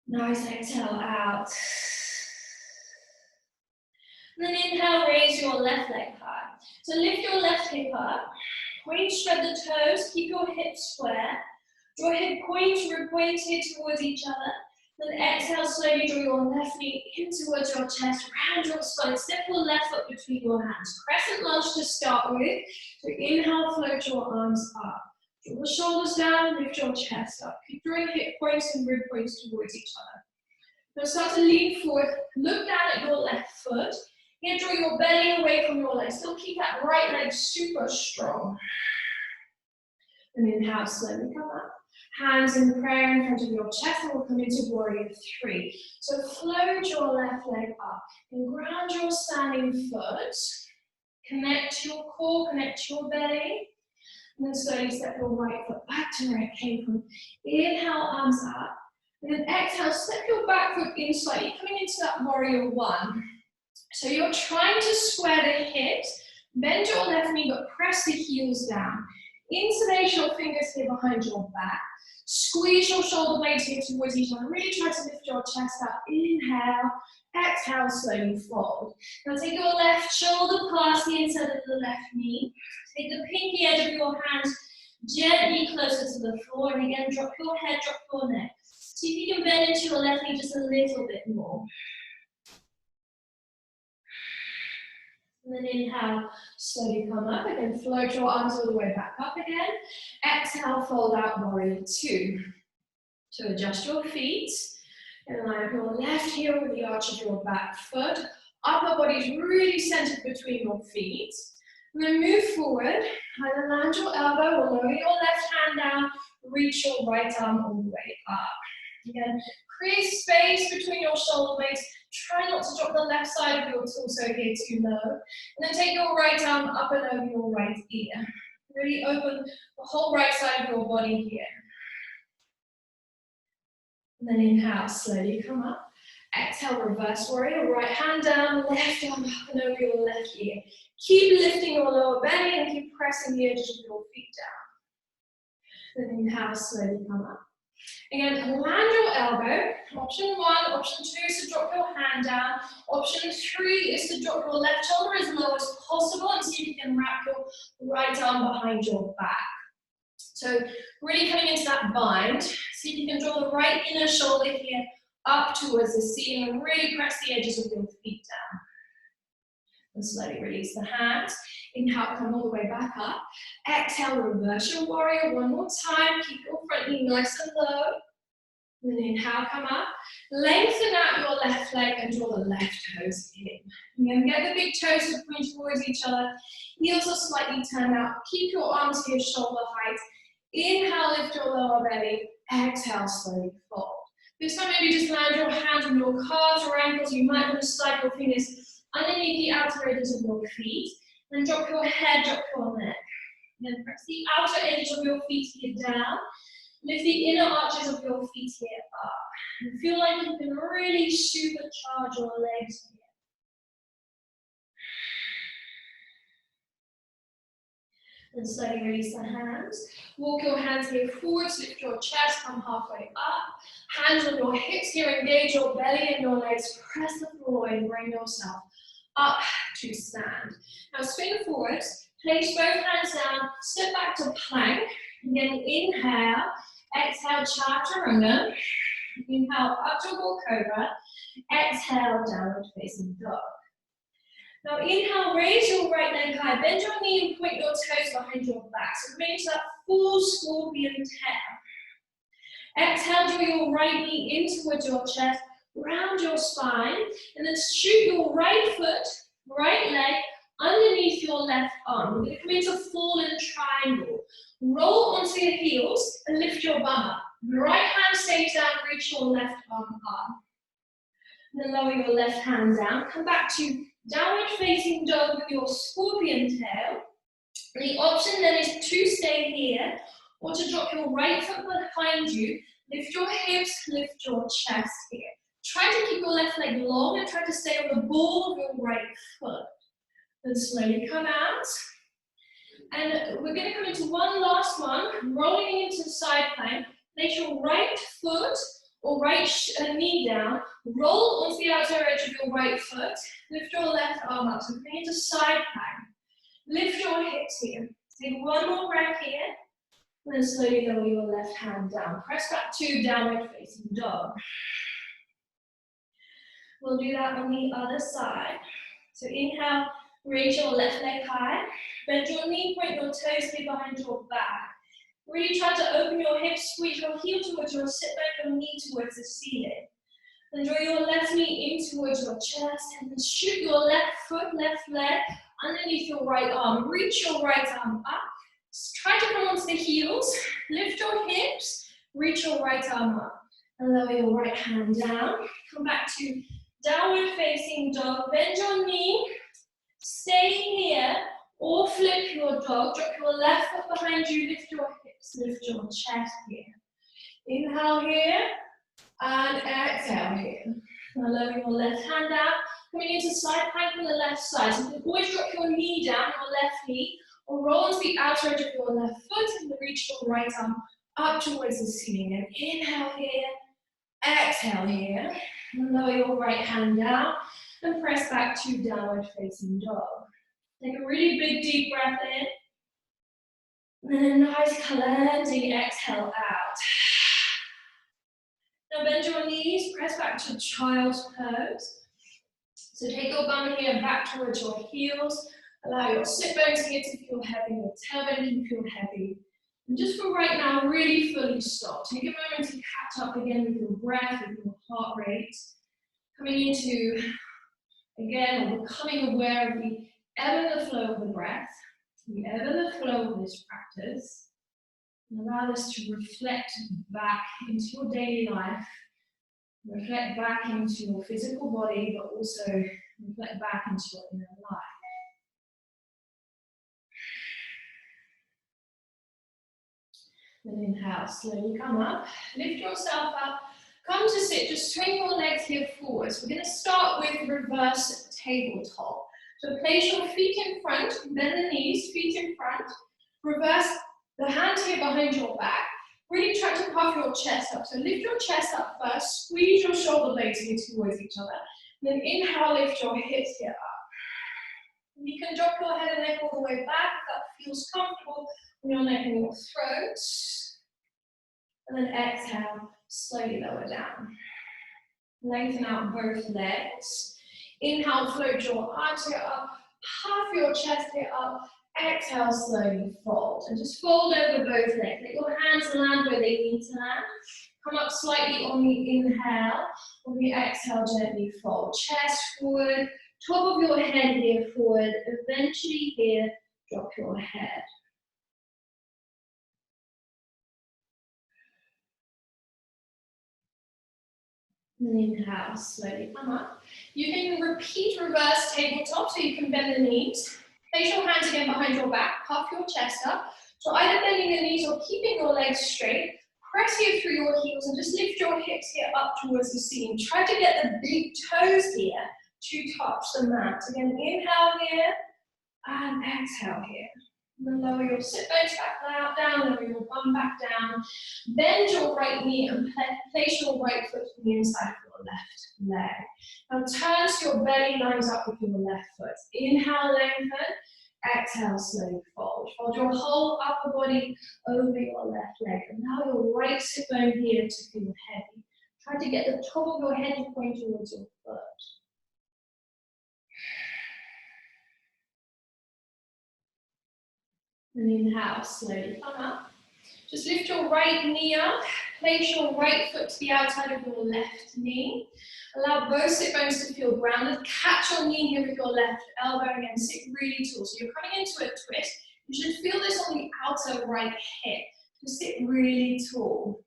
Nice exhale out. And then inhale, raise your left leg high. So lift your left hip up. Point, spread the toes, keep your hips square. Draw hip point, rib points here towards each other. Then exhale, slowly draw your left knee in towards your chest, round your spine, step your left foot between your hands. Crescent lunge to start with. So inhale, float your arms up. Draw the shoulders down, lift your chest up. Keep drawing hip points and rib points towards each other. Now start to lean forward, look down at your left foot. Here, draw your belly away from your legs. Still keep that right leg super strong. And inhale, slowly come up. Hands in prayer in front of your chest, and we'll come into warrior 3. So float your left leg up and ground your standing foot. Connect to your core, connect to your belly. And then slowly step your right foot back to where it came from. Inhale, arms up. And then exhale, step your back foot in slightly, coming into that warrior 1. So you're trying to square the hips, bend your left knee, but press the heels down. Interlace your fingers here behind your back. Squeeze your shoulder blades here towards each other. Really try to lift your chest up. Inhale, exhale, slowly fold. Now take your left shoulder past the inside of the left knee. Take the pinky edge of your hands gently closer to the floor. And again, drop your head, drop your neck. See if you can bend into your left knee just a little bit more. And then inhale, slowly come up. Again, float your arms all the way back up again. Exhale, fold out, warrior 2. So adjust your feet. And line up your left heel with the arch of your back foot. Upper body is really centered between your feet. And then move forward. Either land your elbow or lower your left hand down. Reach your right arm all the way up. Again, create space between your shoulder blades. Try not to drop the left side of your torso here too low. And then take your right arm up and over your right ear. Really open the whole right side of your body here. And then inhale, slowly come up. Exhale, reverse warrior. Right hand down, left arm up and over your left ear. Keep lifting your lower belly and keep pressing the edges of your feet down. Then inhale, slowly come up. Again, land your elbow. Option 1, option 2 is to drop your hand down. Option 3 is to drop your left shoulder as low as possible and see if you can wrap your right arm behind your back. So really coming into that bind. See if you can draw the right inner shoulder here up towards the ceiling and really press the edges of your feet down. And slowly release the hands. Inhale, come all the way back up. Exhale, reverse your warrior one more time. Keep your front knee nice and low. And then inhale, come up. Lengthen out your left leg and draw the left toes in. Again, get the big toes to point towards each other. Heels are slightly turned out. Keep your arms here shoulder height. Inhale, lift your lower belly. Exhale, slowly fold. This time maybe just land your hands on your calves or ankles. You might want to slide your fingers underneath the outer edges of your feet. Then drop your head, drop your neck. Then press the outer edges of your feet here down. Lift the inner arches of your feet here up. And feel like you can really supercharge your legs here. And slowly release the hands. Walk your hands here forwards, lift your chest, come halfway up. Hands on your hips here, engage your belly and your legs. Press the floor and bring yourself up to stand. Now swing forwards, place both hands down, step back to plank. Again, inhale, exhale, chaturanga. Inhale, upward cobra. Exhale, downward facing dog. Now inhale, raise your right leg high, bend your knee and point your toes behind your back. So come into that full scorpion tail. Exhale, draw your right knee in towards your chest, round your spine, and then shoot your right foot, right leg, underneath your left arm. We're going to come into fallen triangle. Roll onto your heels and lift your bum up. Right hand stays down, reach your left arm up. And then lower your left hand down. Come back to downward facing dog with your scorpion tail. The option then is to stay here or to drop your right foot behind you. Lift your hips, lift your chest here. Try to keep your left leg long and try to stay on the ball of your right foot. Then slowly come out. And we're going to come into one last one, rolling into side plank. Place your right foot or right knee down, roll onto the outer edge of your right foot, lift your left arm up, so coming into side plank. Lift your hips here. Take one more breath here, and then slowly lower your left hand down. Press back to downward facing dog. We'll do that on the other side. So inhale, raise your left leg high, bend your knee, point your toes here behind your back. Really try to open your hips, squeeze your heel towards your sit back, your knee towards the ceiling. Then draw your left knee in towards your chest, and then shoot your left foot, left leg, underneath your right arm. Reach your right arm up. Try to come onto the heels, lift your hips, reach your right arm up. And lower your right hand down. Come back to downward facing dog. Bend your knee, stay here, or flip your dog. Drop your left foot behind you, lift your hips, lift your chest here. Inhale here, and exhale here. Now lower your left hand down, coming into side plank on the left side. So you can always drop your knee down, your left knee, or roll onto the outer edge of your left foot and reach your right arm up towards the ceiling. And inhale here, exhale here. And lower your right hand down and press back to downward facing dog. Take a really big deep breath in. And then a nice cleansing exhale out. Now bend your knees, press back to child's pose. So take your bum here back towards your heels. Allow your sit bones here to feel heavy, your tailbone can feel heavy. And just for right now, really fully stop. Take a moment to catch up again with your breath, with your heart rate. Coming into, again, or becoming aware of the ebb and the flow of the breath, the ebb and the flow of this practice. And allow this to reflect back into your daily life, reflect back into your physical body, but also reflect back into your inner life. Then inhale, slowly come up, lift yourself up, come to sit, just swing your legs here forwards. We're going to start with reverse tabletop. So place your feet in front, bend the knees, feet in front, reverse the hands here behind your back. Really try to puff your chest up. So lift your chest up first, squeeze your shoulder blades here towards each other. Then inhale, lift your hips here up. You can drop your head and neck all the way back if that feels comfortable on your neck and your throat. And then exhale, slowly lower down. Lengthen out both legs. Inhale, float your arms here up, puff your chest here up. Exhale, slowly fold. And just fold over both legs. Let your hands land where they need to land. Come up slightly on the inhale. On the exhale, gently fold. Chest forward, top of your head here forward. Eventually here, drop your head. And inhale, slowly come up. You can repeat reverse tabletop, so you can bend the knees. Place your hands again behind your back, puff your chest up. So either bending the knees or keeping your legs straight, Press here through your heels and just lift your hips here up towards the ceiling. Try to get the big toes here to touch the mat. Again, inhale here and exhale here. And then lower your sit bones back down, lower your bum back down. Bend your right knee and place your right foot on the inside of your left leg. Now turn so your belly lines up with your left foot. Inhale, lengthen. Exhale, slowly fold. Fold your whole upper body over your left leg. Allow your right sit bone here to feel heavy. Try to get the top of your head to point towards your foot. And inhale, slowly come up. Just lift your right knee up. Place your right foot to the outside of your left knee. Allow both sit bones to feel grounded. Catch your knee here with your left elbow. Again, sit really tall. So you're coming into a twist. You should feel this on the outer right hip. Just sit really tall.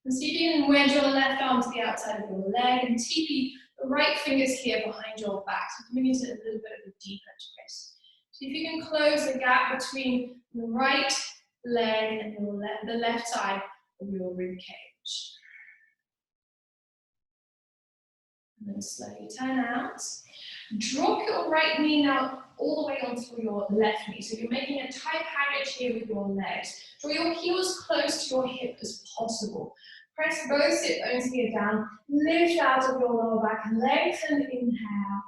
And see if you can wedge your left arm to the outside of your leg and TP the right fingers here behind your back. So coming into a little bit of a deeper twist. See if you can close the gap between the right leg and the left side of your rib cage. And then slowly turn out. Drop your right knee now all the way onto your left knee. So you're making a tight package here with your legs. Draw your heels close to your hip as possible. Press both sit bones here down. Lift out of your lower back. Lengthen, inhale.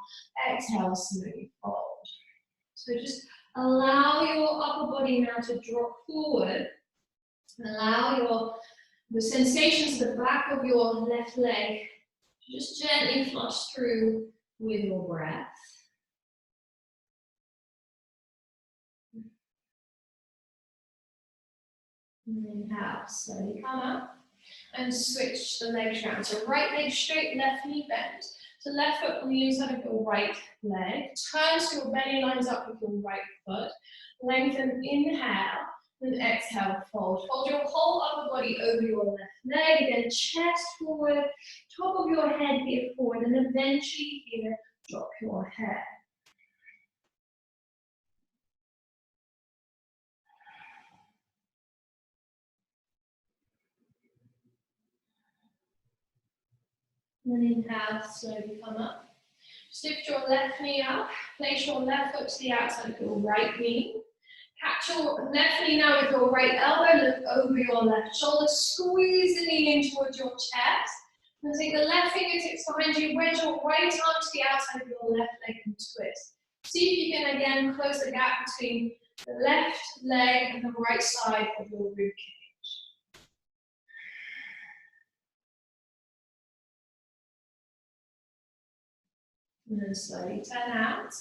Exhale, slowly fold. So just allow your upper body now to drop forward. Allow the sensations at the back of your left leg to just gently flush through with your breath. And inhale, slowly come up and switch the legs around. So right leg straight, left knee bent. So left foot on the inside of your right leg. Turn so your belly lines up with your right foot. Lengthen, inhale, and exhale, fold. Fold your whole upper body over your left leg. Again, chest forward, top of your head here forward, and eventually here, drop your head. And then inhale, slowly come up. Lift your left knee up, place your left foot to the outside of your right knee. Catch your left knee now with your right elbow, look over your left shoulder, squeeze the knee in towards your chest. And take the left fingertips behind you, wedge your right arm to the outside of your left leg and twist. See if you can again close the gap between the left leg and the right side of your rib cage. And then slowly turn out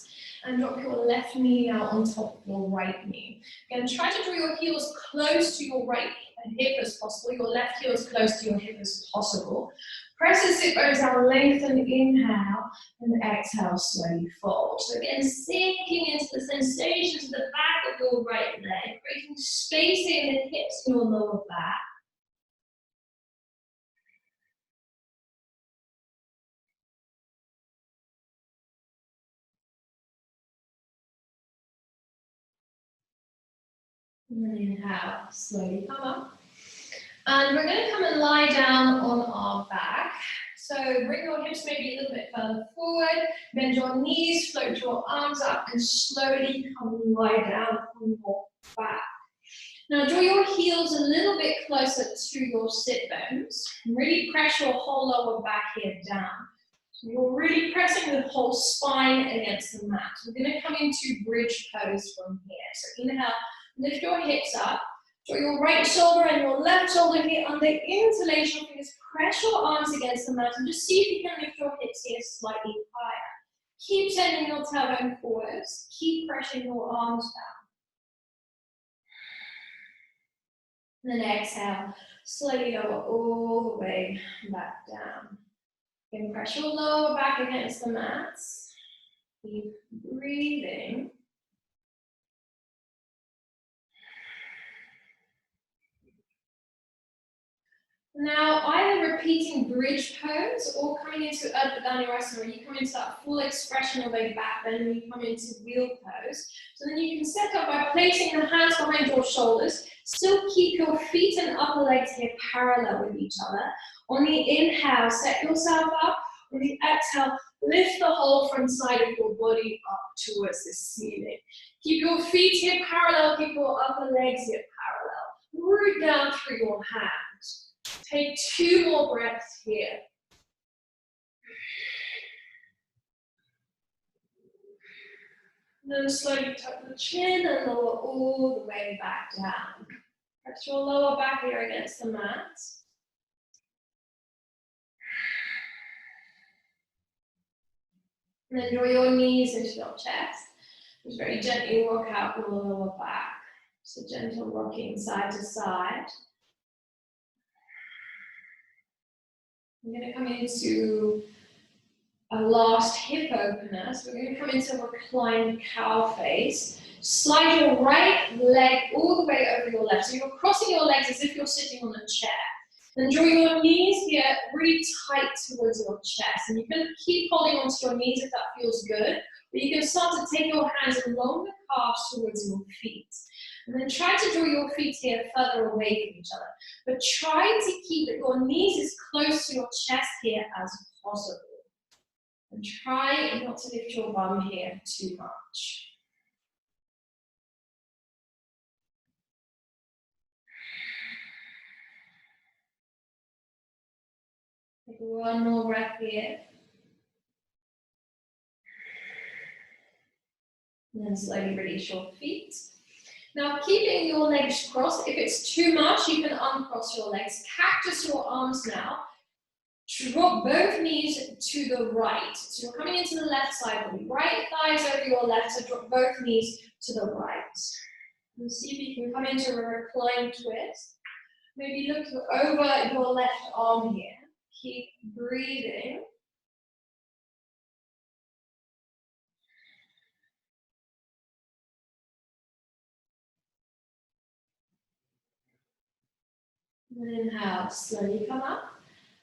and drop your left knee now on top of your right knee. Again, try to draw your heels close to your right hip as possible, your left heel as close to your hip as possible. Press the sit bones down, lengthen, inhale, and exhale, slowly fold. So again, sinking into the sensations of the back of your right leg, creating space in the hips in your lower back. And then inhale, slowly come up. And we're going to come and lie down on our back. So bring your hips maybe a little bit further forward, bend your knees, float your arms up, and slowly come and lie down on your back. Now draw your heels a little bit closer to your sit bones. And really press your whole lower back here down. So you're really pressing the whole spine against the mat. We're going to come into bridge pose from here. So inhale. Lift your hips up, draw your right shoulder and your left shoulder here under interlacial fingers. Press your arms against the mat and just see if you can lift your hips here slightly higher. Keep sending your tailbone forwards. Keep pressing your arms down. And then exhale, slowly lower all the way back down. Again, press your lower back against the mats. Keep breathing. Now, either repeating bridge pose or coming into Urdhva Dhanurasana, where you come into that full expression of a back bend and you come into wheel pose. So then you can set up by placing the hands behind your shoulders. Still keep your feet and upper legs here parallel with each other. On the inhale, set yourself up. On the exhale, lift the whole front side of your body up towards the ceiling. Keep your feet here parallel, keep your upper legs here parallel. Root down through your hands. Take 2 more breaths here. Then slowly tuck the chin and lower all the way back down. Press your lower back here against the mat. And then draw your knees into your chest. Just very gently rock out your lower back. So gentle rocking side to side. I'm going to come into a last hip opener. So we're going to come into reclined cow face. Slide your right leg all the way over your left. So you're crossing your legs as if you're sitting on a chair. Then draw your knees here really tight towards your chest. And you can keep holding onto your knees if that feels good. But you can start to take your hands along the calves towards your feet. And then try to draw your feet here further away from each other. But try to keep your knees as close to your chest here as possible. And try not to lift your bum here too much. Take 1 more breath here. And then slowly release your feet. Now, keeping your legs crossed, if it's too much, you can uncross your legs. Cactus your arms now. Drop both knees to the right. So you're coming into the left side body. Right thighs over your left, so drop both knees to the right. And see if you can come into a reclined twist. Maybe look over your left arm here. Keep breathing. And inhale, slowly come up.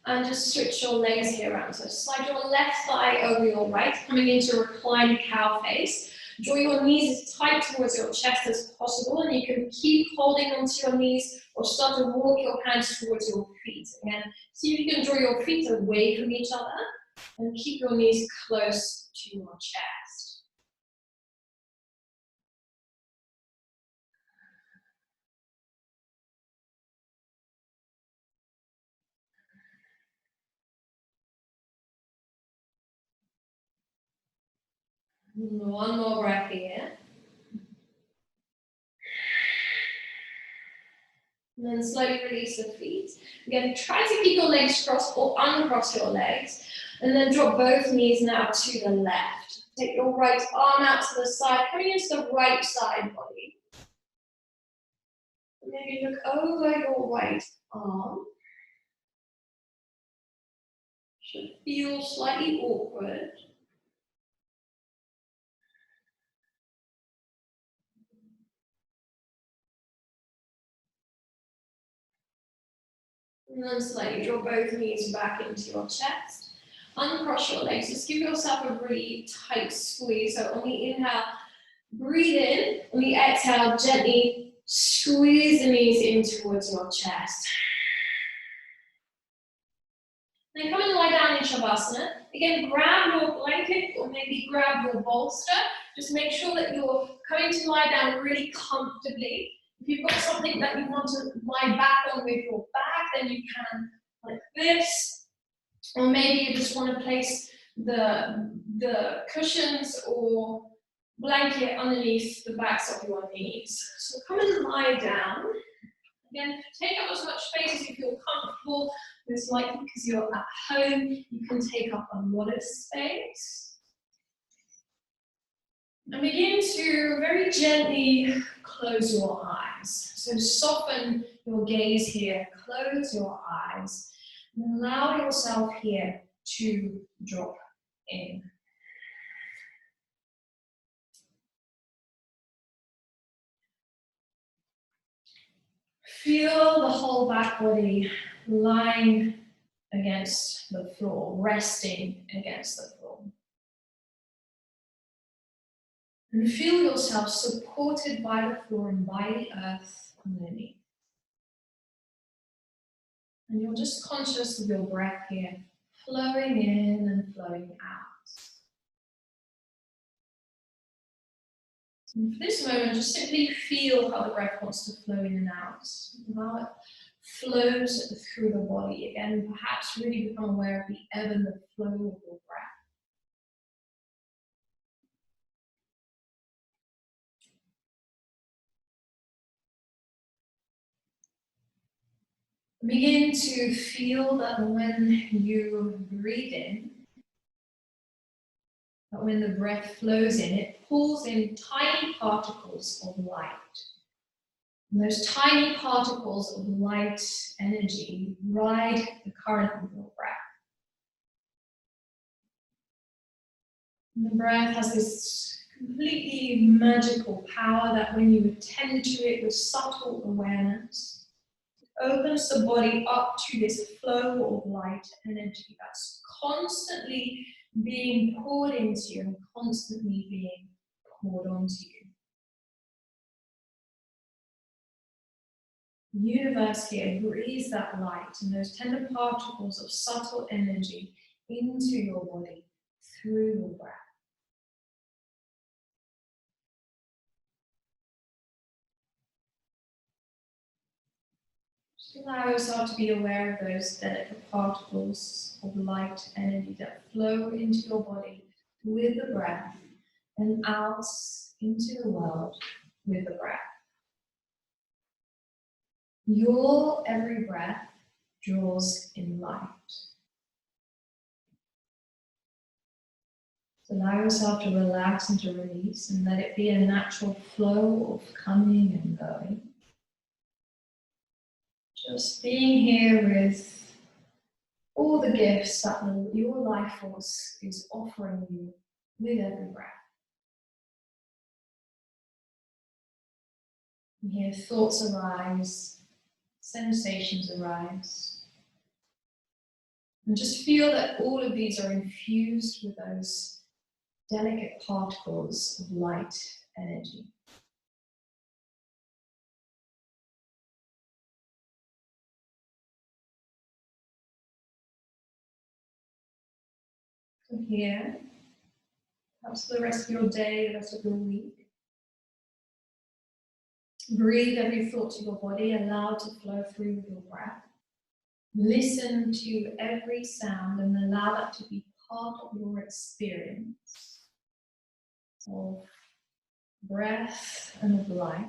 And just switch your legs here around. So slide your left thigh over your right, coming into reclined cow face. Draw your knees as tight towards your chest as possible, and you can keep holding onto your knees or start to walk your hands towards your feet. Again, see if you can draw your feet away from each other and keep your knees close to your chest. One more breath here. And then slowly release the feet. Again, try to keep your legs crossed or uncross your legs. And then drop both knees now to the left. Take your right arm out to the side, coming into the right side body. And maybe look over your right arm. Should feel slightly awkward. And then slightly draw both knees back into your chest. Uncross your legs. Just give yourself a really tight squeeze. So on the inhale, breathe in. On the exhale, gently squeeze the knees in towards your chest. Then come and lie down in Shavasana. Again, grab your blanket or maybe grab your bolster. Just make sure that you're coming to lie down really comfortably. If you've got something that you want to lie back on with your back, then you can, like this. Or maybe you just want to place the cushions or blanket underneath the backs of your knees. So come and lie down. Again, take up as much space as you feel comfortable. Most likely because you're at home, you can take up a lot of space. And begin to very gently close your eyes. So soften your gaze here, close your eyes, and allow yourself here to drop in. Feel the whole back body lying against the floor, resting against the floor. And feel yourself supported by the floor and by the earth underneath. And you're just conscious of your breath here, flowing in and flowing out. And for this moment, just simply feel how the breath wants to flow in and out, and how it flows through the body. Again, perhaps really become aware of the ebb and the flow of your breath. Begin to feel that when you breathe in, that when the breath flows in, it pulls in tiny particles of light. And those tiny particles of light energy ride the current of your breath. And the breath has this completely magical power that when you attend to it with subtle awareness, it opens the body up to this flow of light energy that's constantly being poured into you and constantly being poured onto you. The universe here breathes that light and those tender particles of subtle energy into your body through your breath. Just allow yourself to be aware of those delicate particles of light energy that flow into your body with the breath and out into the world with the breath. Your every breath draws in light. So allow yourself to relax and to release and let it be a natural flow of coming and going. Just being here with all the gifts that your life force is offering you with every breath. And here thoughts arise, sensations arise. And just feel that all of these are infused with those delicate particles of light energy. From here, perhaps for the rest of your day, the rest of your week, breathe every thought to your body, allow it to flow through with your breath. Listen to every sound and allow that to be part of your experience of breath and of light.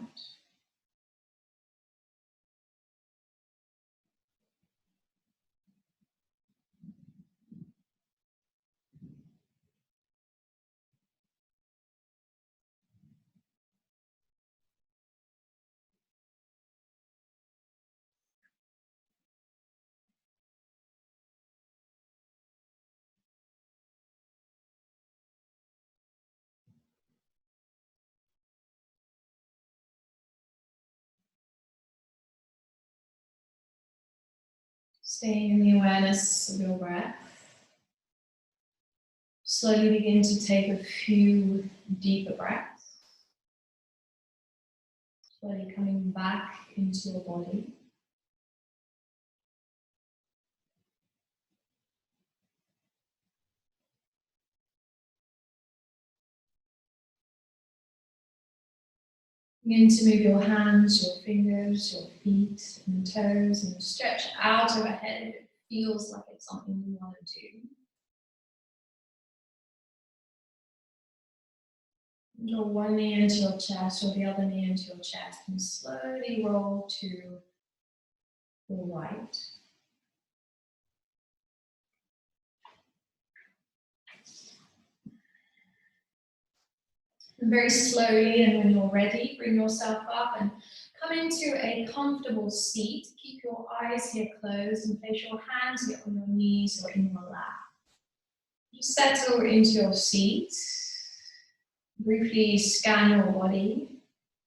Staying in the awareness of your breath. Slowly begin to take a few deeper breaths. Slowly coming back into your body. Begin to move your hands, your fingers, your feet and toes, and stretch out overhead if it feels like it's something you want to do. Draw one knee into your chest or the other knee into your chest and slowly roll to your right. And very slowly, and when you're ready, bring yourself up and come into a comfortable seat. Keep your eyes here closed and place your hands here on your knees or in your lap. Just settle into your seat. Briefly scan your body.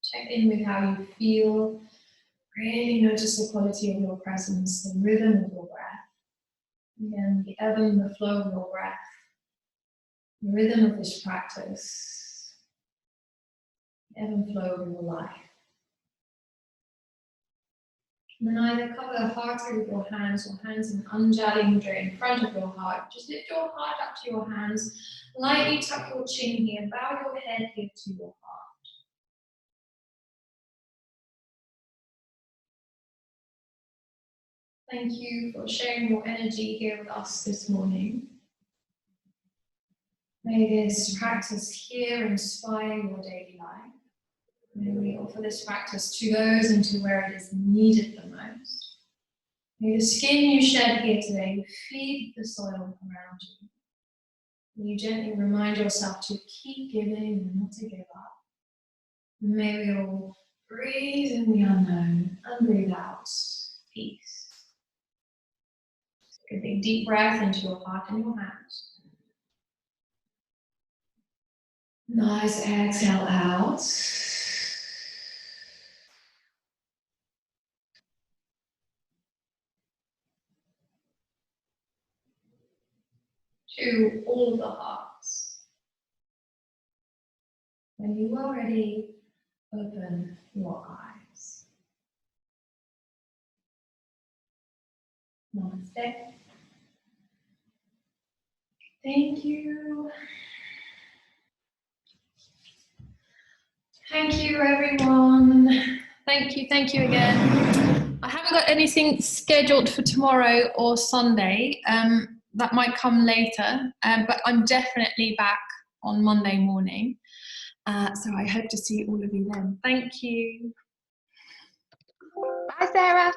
Check in with how you feel. Really notice the quality of your presence, the rhythm of your breath. Again, the ebb and the flow of your breath, the rhythm of this practice, the ebb and flow of your life. And then either cover the heart with your hands or hands in Anjali Mudra in front of your heart. Just lift your heart up to your hands. Lightly tuck your chin here. Bow your head here to your heart. Thank you for sharing your energy here with us this morning. May this practice here inspire your daily life. May we offer this practice to those and to where it is needed the most. May the skin you shed here today feed the soil around you. May you gently remind yourself to keep giving and not to give up. And may we all breathe in the unknown and breathe out peace. Take a big deep breath into your heart and your hands. Nice exhale out. To all the hearts. When you are ready, open your eyes. Namaste. Thank you. Thank you, everyone. Thank you again. I haven't got anything scheduled for tomorrow or Sunday. That might come later, but I'm definitely back on Monday morning. So I hope to see all of you then. Thank you. Bye, Sarah.